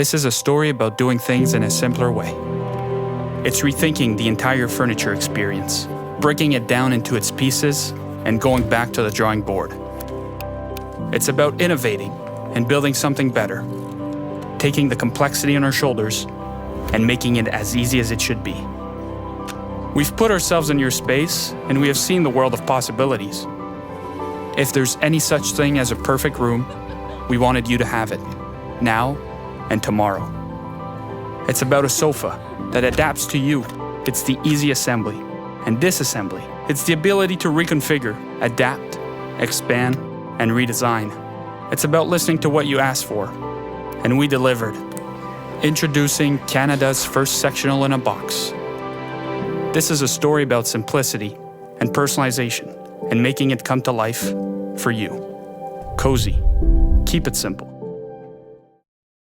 This is a story about doing things in a simpler way. It's rethinking the entire furniture experience, breaking it down into its pieces, and going back to the drawing board. It's about innovating and building something better, taking the complexity on our shoulders and making it as easy as it should be. We've put ourselves in your space, and we have seen the world of possibilities. If there's any such thing as a perfect room, we wanted you to have it, now and tomorrow. It's about a sofa that adapts to you. It's the easy assembly and disassembly. It's the ability to reconfigure, adapt, expand, and redesign. It's about listening to what you asked for, and we delivered. Introducing Canada's first sectional in a box. This is a story about simplicity and personalization and making it come to life for you. Cozey. Keep it simple.